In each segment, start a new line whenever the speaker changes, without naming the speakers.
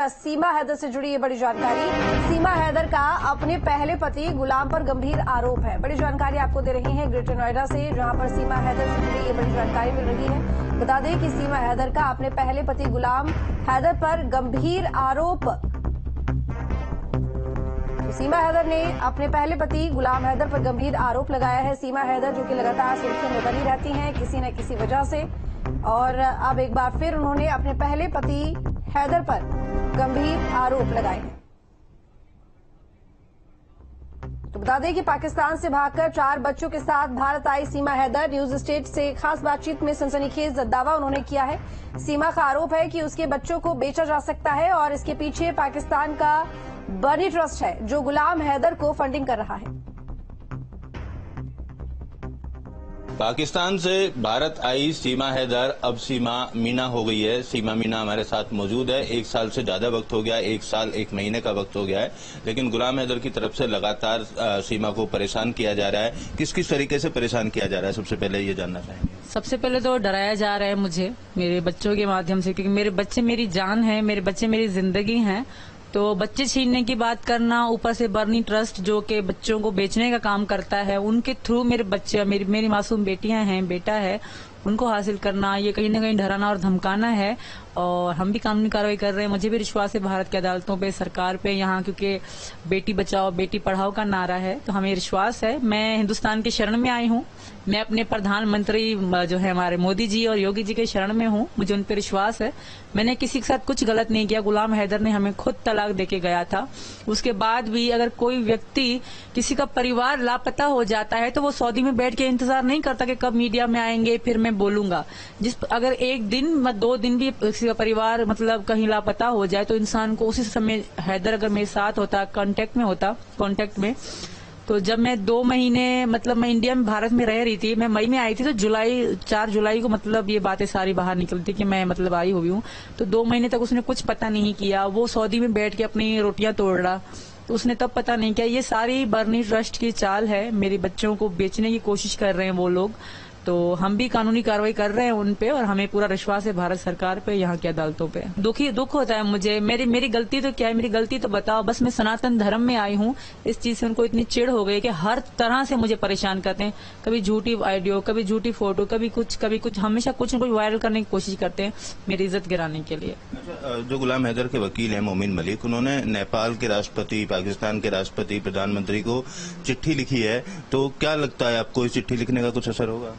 सीमा हैदर से जुड़ी ये बड़ी जानकारी। सीमा हैदर का अपने पहले पति गुलाम पर गंभीर आरोप है। बड़ी जानकारी आपको दे रही है ग्रेटर नोएडा से, जहां पर सीमा हैदर से जुड़ी ये बड़ी जानकारी मिल रही है। बता दें कि सीमा हैदर का अपने पहले पति गुलाम हैदर पर गंभीर आरोप। तो सीमा हैदर ने अपने पहले पति गुलाम हैदर पर गंभीर आरोप लगाया है। सीमा हैदर जो कि लगातार सुर्खियों में बनी रहती हैं किसी न किसी वजह से, और अब एक बार फिर उन्होंने अपने पहले पति हैदर पर गंभीर आरोप लगाए हैं। तो बता दें कि पाकिस्तान से भागकर 4 बच्चों के साथ भारत आई सीमा हैदर। न्यूज स्टेट से खास बातचीत में सनसनीखेज दावा उन्होंने किया है। सीमा का आरोप है कि उसके बच्चों को बेचा जा सकता है और इसके पीछे पाकिस्तान का बर्नी ट्रस्ट है जो गुलाम हैदर को फंडिंग कर रहा है।
पाकिस्तान से भारत आई सीमा हैदर अब सीमा मीना हो गई है। सीमा मीना हमारे साथ मौजूद है। 1 साल से ज्यादा वक्त हो गया, 1 साल 1 महीने का वक्त हो गया है, लेकिन गुलाम हैदर की तरफ से लगातार सीमा को परेशान किया जा रहा है। किस किस तरीके से परेशान किया जा रहा है, सबसे पहले ये जानना चाहेंगे।
सबसे पहले तो डराया जा रहा है मुझे मेरे बच्चों के माध्यम से, क्योंकि मेरे बच्चे मेरी जान है, मेरे बच्चे मेरी जिंदगी हैं। तो बच्चे छीनने की बात करना, ऊपर से बर्नी ट्रस्ट जो कि बच्चों को बेचने का काम करता है, उनके थ्रू मेरे बच्चे, मेरी मासूम बेटियां हैं, बेटा है, उनको हासिल करना, ये कहीं न कहीं डराना और धमकाना है। और हम भी कानूनी कार्रवाई कर रहे हैं। मुझे भी विश्वास है भारत की अदालतों पे, सरकार पे, यहाँ क्योंकि बेटी बचाओ बेटी पढ़ाओ का नारा है, तो हमें विश्वास है। मैं हिंदुस्तान के शरण में आई हूँ। मैं अपने प्रधानमंत्री जो है हमारे मोदी जी और योगी जी के शरण में हूँ। मुझे उन पर विश्वास है। मैंने किसी के साथ कुछ गलत नहीं किया। गुलाम हैदर ने हमें खुद तलाक देके गया था। उसके बाद भी अगर कोई व्यक्ति, किसी का परिवार लापता हो जाता है तो वो सऊदी में बैठ के इंतजार नहीं करता कि कब मीडिया में आएंगे फिर मैं बोलूंगा। अगर 1 दिन 2 दिन भी किसी का परिवार मतलब कहीं लापता हो जाए तो इंसान को उसी समय हैदर अगर मेरे साथ होता, कांटेक्ट में, तो जब मैं 2 महीने मतलब मैं इंडिया में भारत में रह रही थी, मैं मई में आई थी, तो 4 जुलाई को मतलब ये बातें सारी बाहर निकली थी कि मैं मतलब आई हुई हूँ। तो 2 महीने तक उसने कुछ पता नहीं किया। वो सऊदी में बैठ के अपनी रोटियां तोड़ रहा, तो उसने तब पता नहीं किया। ये सारी बर्नी ट्रस्ट की चाल है। मेरे बच्चों को बेचने की कोशिश कर रहे हैं वो लोग। तो हम भी कानूनी कार्रवाई कर रहे हैं उन पे, और हमें पूरा विश्वास है भारत सरकार पे, यहाँ की अदालतों पे। दुख होता है मुझे। मेरी गलती तो क्या है, मेरी गलती तो बताओ। बस मैं सनातन धर्म में आई हूँ। इस चीज से उनको इतनी चिढ़ हो गई कि हर तरह से मुझे परेशान करते हैं। कभी झूठी ऑडियो, कभी झूठी फोटो, कभी कुछ, हमेशा कुछ न कुछ वायरल करने की कोशिश करते हैं मेरी इज्जत गिराने के लिए।
जो गुलाम हैदर के वकील हैं मोमिन मलिक, उन्होंने नेपाल के राष्ट्रपति, पाकिस्तान के राष्ट्रपति, प्रधानमंत्री को चिट्ठी लिखी है, तो क्या लगता है आपको इस चिट्ठी लिखने का कुछ असर होगा?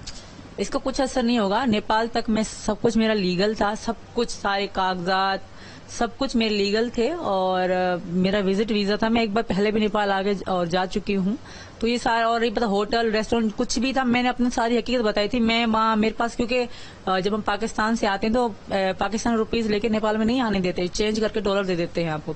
इसका कुछ असर नहीं होगा। नेपाल तक मैं सब कुछ मेरा लीगल था, सब कुछ, सारे कागजात सब कुछ मेरे लीगल थे, और मेरा विजिट वीजा था। मैं एक बार पहले भी नेपाल आगे और जा चुकी हूँ। तो ये सारा, और ये पता होटल रेस्टोरेंट कुछ भी था, मैंने अपनी सारी हकीकत बताई थी। मैं वहाँ मेरे पास, क्योंकि जब हम पाकिस्तान से आते हैं तो पाकिस्तान रुपीज लेके नेपाल में नहीं आने देते, चेंज करके डॉलर दे देते हैं आपको।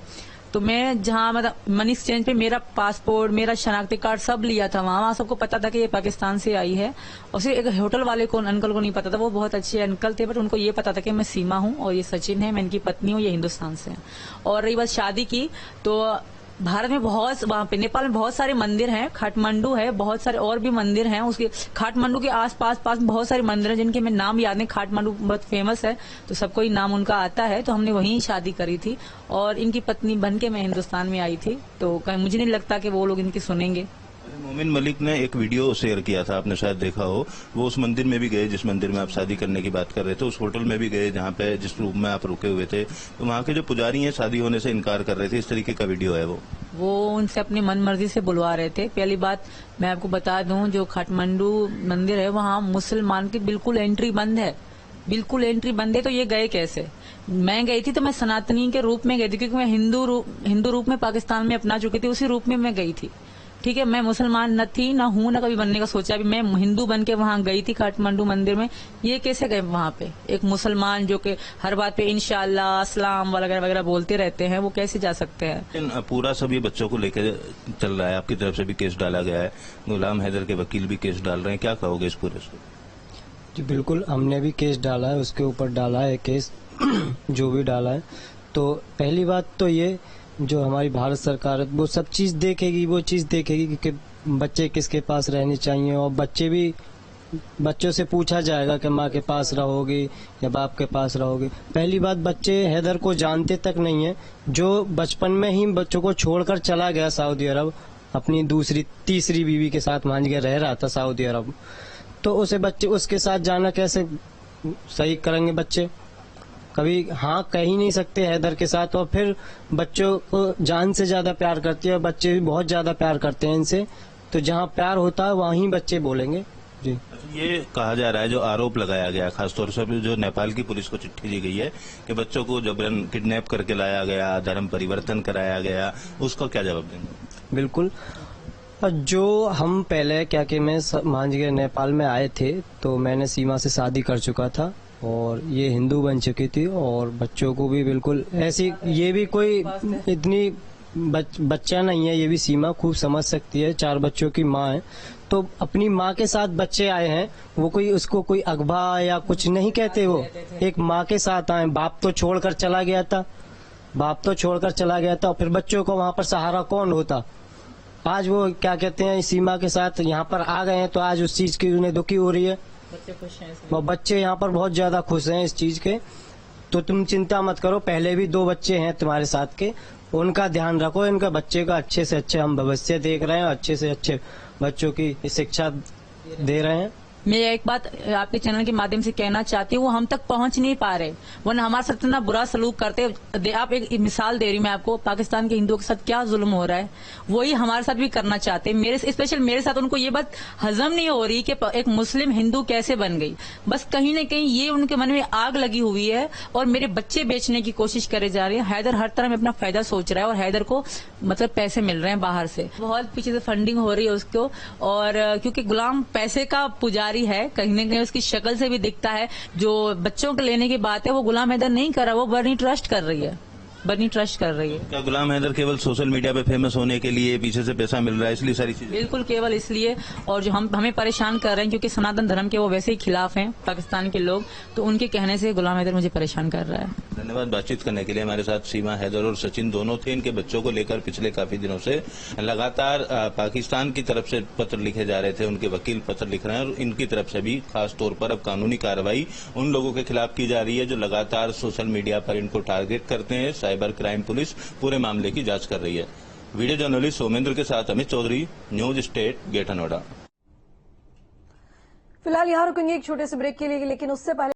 तो मैं जहाँ मतलब मनी एक्सचेंज पे मेरा पासपोर्ट, मेरा शनाख्ती कार्ड सब लिया था वहाँ सबको पता था कि ये पाकिस्तान से आई है। और सिर्फ एक होटल वाले को, अंकल को नहीं पता था। वो बहुत अच्छे अंकल थे, बट उनको ये पता था कि मैं सीमा हूँ और ये सचिन है, मैं इनकी पत्नी हूँ, ये हिंदुस्तान से है। और रही बात शादी की, तो भारत में वहाँ पे नेपाल में बहुत सारे मंदिर हैं, काठमांडू है, बहुत सारे और भी मंदिर हैं। उसके काठमांडू के पास बहुत सारे मंदिर हैं जिनके मैं नाम याद नहीं। काठमांडू बहुत फेमस है, तो सबको ही नाम उनका आता है। तो हमने वहीं शादी करी थी और इनकी पत्नी बन के मैं हिंदुस्तान में आई थी। तो कहीं मुझे नहीं लगता कि वो लोग इनकी सुनेंगे।
मोमिन मलिक ने एक वीडियो शेयर किया था, आपने शायद देखा हो। वो उस मंदिर में भी गए जिस मंदिर में आप शादी करने की बात कर रहे थे, उस होटल में भी गए जहाँ पे जिस रूम में आप रुके हुए थे। तो वहाँ के जो पुजारी हैं शादी होने से इनकार कर रहे थे। इस तरीके का वीडियो है वो
उनसे अपनी मन मर्जी से बुलवा रहे थे। पहली बात मैं आपको बता दूं, जो काठमांडू मंदिर है वहाँ मुसलमान की बिल्कुल एंट्री बंद है, बिल्कुल एंट्री बंद है। तो ये गए कैसे? मैं गई थी तो मैं सनातनी के रूप में गई थी, क्योंकि मैं हिंदू रूप में पाकिस्तान में अपना चुकी थी, उसी रूप में मैं गई थी। ठीक है, मैं मुसलमान न थी, न हूं, न कभी बनने का सोचा। अभी मैं हिंदू बन के वहां गई थी काठमांडू मंदिर में। ये कैसे गए वहां पे? एक मुसलमान जो कि हर बात पे इंशाअल्लाह, अस्सलाम वगैरह वगैरह बोलते रहते हैं, वो कैसे जा सकते हैं?
पूरा सभी बच्चों को लेकर चल रहा है, आपकी तरफ से भी केस डाला गया है, गुलाम हैदर के वकील भी केस डाल रहे हैं, क्या कहोगे इस पूरे से?
जी बिल्कुल, हमने भी केस डाला है, उसके ऊपर डाला है केस जो भी डाला है। तो पहली बात तो ये, जो हमारी भारत सरकार है वो सब चीज देखेगी, वो चीज देखेगी कि बच्चे किसके पास रहने चाहिए, और बच्चे भी बच्चों से पूछा जाएगा कि माँ के पास रहोगी या बाप के पास रहोगी। पहली बात, बच्चे हैदर को जानते तक नहीं है। जो बचपन में ही बच्चों को छोड़कर चला गया सऊदी अरब, अपनी दूसरी तीसरी बीवी के साथ मान के रह रहा था सऊदी अरब, तो उसे बच्चे उसके साथ जाना कैसे सही करेंगे? बच्चे कभी हाँ कह ही नहीं सकते हैदर के साथ। और फिर बच्चों को जान से ज्यादा प्यार करती है, बच्चे भी बहुत ज्यादा प्यार करते हैं इनसे। तो जहाँ प्यार होता है वहीं बच्चे बोलेंगे। जी,
ये कहा जा रहा है, जो आरोप लगाया गया खासतौर से जो नेपाल की पुलिस को चिट्ठी दी गई है कि बच्चों को जबरन किडनैप करके लाया गया, धर्म परिवर्तन कराया गया, उसका क्या जवाब देंगे?
बिल्कुल। जो हम पहले क्या कि मैं मान लीजिए नेपाल में आए थे तो मैंने सीमा से शादी कर चुका था और ये हिंदू बन चुकी थी और बच्चों को भी बिल्कुल ऐसी, ये भी कोई इतनी बच्चा नहीं है, ये भी सीमा खूब समझ सकती है। 4 बच्चों की माँ है, तो अपनी माँ के साथ बच्चे आए हैं, वो कोई उसको कोई अगवा या कुछ नहीं कहते, वो एक माँ के साथ आए। बाप तो छोड़कर चला गया था, और फिर बच्चों को वहाँ पर सहारा कौन होता? आज वो क्या कहते हैं, सीमा के साथ यहाँ पर आ गए हैं तो आज उस चीज की उन्हें दुखी हो रही है।
बच्चे खुश हैं
और बच्चे यहाँ पर बहुत ज्यादा खुश हैं इस चीज के। तो तुम चिंता मत करो, पहले भी 2 बच्चे हैं तुम्हारे साथ के, उनका ध्यान रखो। इनका बच्चे का अच्छे से अच्छे हम भविष्य देख रहे हैं, अच्छे से अच्छे बच्चों की शिक्षा दे रहे हैं।
मैं एक बात आपके चैनल के माध्यम से कहना चाहती हूँ, वो हम तक पहुंच नहीं पा रहे, वरना हमारे साथ इतना बुरा सलूक करते। आप एक मिसाल दे रही मैं आपको, पाकिस्तान के हिंदुओं के साथ क्या जुल्म हो रहा है, वही हमारे साथ भी करना चाहते हैं। मेरे स्पेशल मेरे साथ उनको ये बात हजम नहीं हो रही कि एक मुस्लिम हिंदू कैसे बन गई। बस कहीं न कहीं ये उनके मन में आग लगी हुई है और मेरे बच्चे बेचने की कोशिश करे जा रही है। हैदर हर तरह में अपना फायदा सोच रहा है और हैदर को मतलब पैसे मिल रहे हैं बाहर से, बहुत पीछे से फंडिंग हो रही है उसको। और क्योंकि गुलाम पैसे का पुजारी है, कहीं न कहीं उसकी शक्ल से भी दिखता है। जो बच्चों को लेने की बात है वो गुलाम हैदर नहीं कर रहा, वो बर्नी ट्रस्ट कर रही है। क्या
गुलाम हैदर केवल सोशल मीडिया पे फेमस होने के लिए पीछे से पैसा मिल रहा है, इसलिए सारी चीजें?
बिल्कुल, केवल इसलिए। और जो हमें परेशान कर रहे हैं, क्योंकि सनातन धर्म के वो वैसे ही खिलाफ हैं पाकिस्तान के लोग, तो उनके कहने से गुलाम हैदर मुझे परेशाान कर रहा है।
धन्यवाद बातचीत करने के लिए। हमारे साथ सीमा हैदर और सचिन दोनों थे। इनके बच्चों को लेकर पिछले काफी दिनों से लगातार पाकिस्तान की तरफ से पत्र लिखे जा रहे थे, उनके वकील पत्र लिख रहे हैं, और इनकी तरफ से भी खास तौर पर अब कानूनी कार्रवाई उन लोगों के खिलाफ की जा रही है जो लगातार सोशल मीडिया पर इनको टारगेट करते हैं। साइबर क्राइम पुलिस पूरे मामले की जांच कर रही है। वीडियो जर्नलिस्ट सोमेंद्र के साथ Amit Chaudhary, News State, Greater Noida.
फिलहाल यहाँ रुकेंगे एक छोटे से ब्रेक के लिए, लेकिन उससे पहले